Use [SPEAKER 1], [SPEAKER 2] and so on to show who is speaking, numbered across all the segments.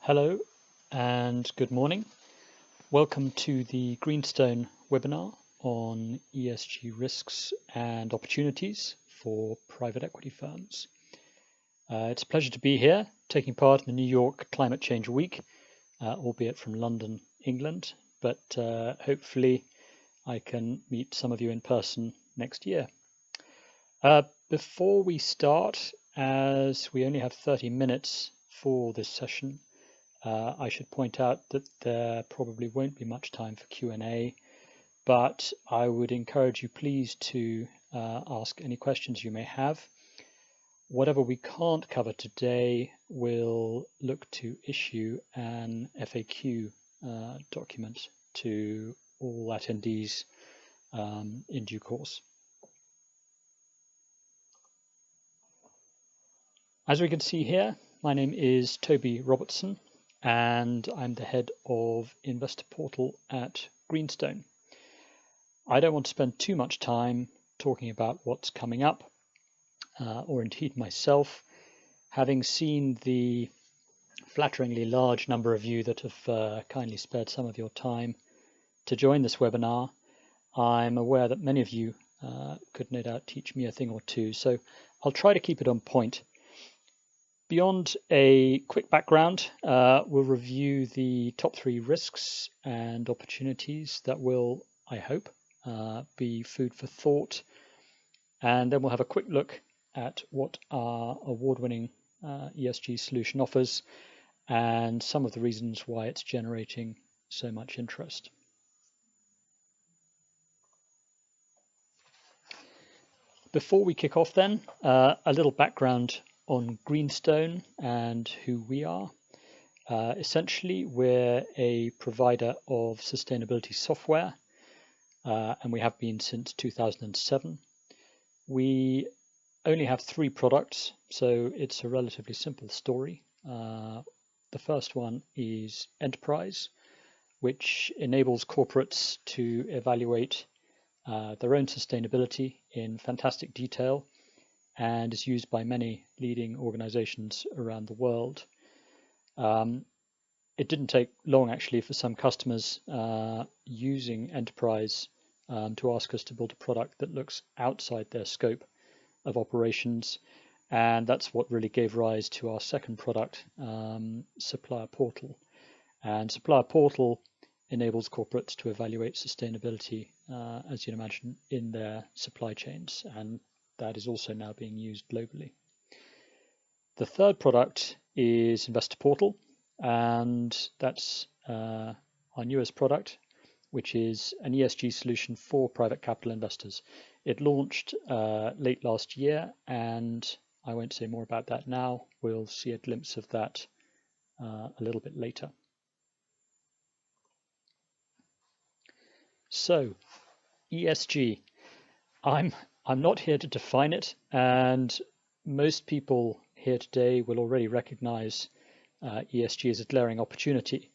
[SPEAKER 1] Hello and good morning. Welcome to the Greenstone webinar on ESG risks and opportunities for private equity firms. It's a pleasure to be here, taking part in the New York Climate Change Week, albeit from London, England, but hopefully I can meet some of you in person next year. Before we start, as we only have 30 minutes for this session, I should point out that there probably won't be much time for Q&A, but I would encourage you please to ask any questions you may have. Whatever we can't cover today, we'll look to issue an FAQ document to all attendees in due course. As we can see here, my name is Toby Robertson, and I'm the head of Investor Portal at Greenstone. I don't want to spend too much time talking about what's coming up, or indeed myself. Having seen the flatteringly large number of you that have kindly spared some of your time to join this webinar, I'm aware that many of you could no doubt teach me a thing or two, so I'll try to keep it on point. Beyond a quick background, we'll review the top 3 risks and opportunities that will, I hope, be food for thought. And then we'll have a quick look at what our award-winning ESG solution offers and some of the reasons why it's generating so much interest. Before we kick off then, a little background on Greenstone and who we are. Essentially, we're a provider of sustainability software, and we have been since 2007. We only have 3 products, so it's a relatively simple story. The first one is Enterprise, which enables corporates to evaluate their own sustainability in fantastic detail, and is used by many leading organizations around the world. It didn't take long actually for some customers using Enterprise to ask us to build a product that looks outside their scope of operations, and that's what really gave rise to our second product, Supplier Portal. And Supplier Portal enables corporates to evaluate sustainability, as you'd imagine, in their supply chains, and that is also now being used globally. The third product is Investor Portal, and that's our newest product, which is an ESG solution for private capital investors. It launched late last year, and I won't say more about that now. We'll see a glimpse of that a little bit later. So, ESG. I'm not here to define it, and most people here today will already recognize ESG as a glaring opportunity.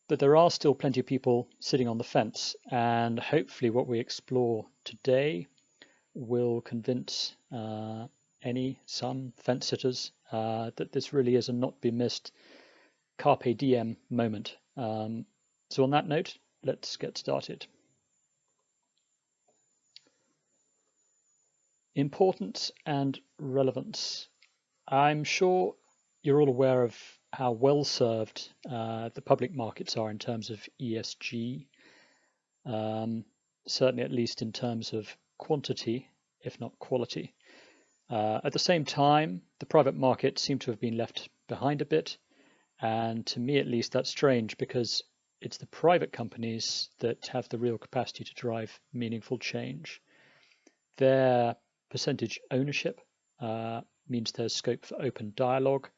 [SPEAKER 1] But there are still plenty of people sitting on the fence, and hopefully what we explore today will convince some fence sitters that this really is a not be missed carpe diem moment. So on that note, let's get started. Importance and relevance. I'm sure you're all aware of how well served the public markets are in terms of ESG, certainly at least in terms of quantity, if not quality. At the same time, the private markets seem to have been left behind a bit, and to me at least that's strange, because it's the private companies that have the real capacity to drive meaningful change. Their percentage ownership means there's scope for open dialogue,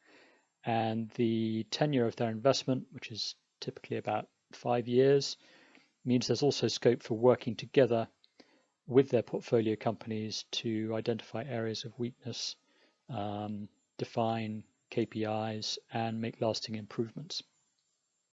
[SPEAKER 1] and the tenure of their investment, which is typically about 5 years, means there's also scope for working together with their portfolio companies to identify areas of weakness, define KPIs, and make lasting improvements.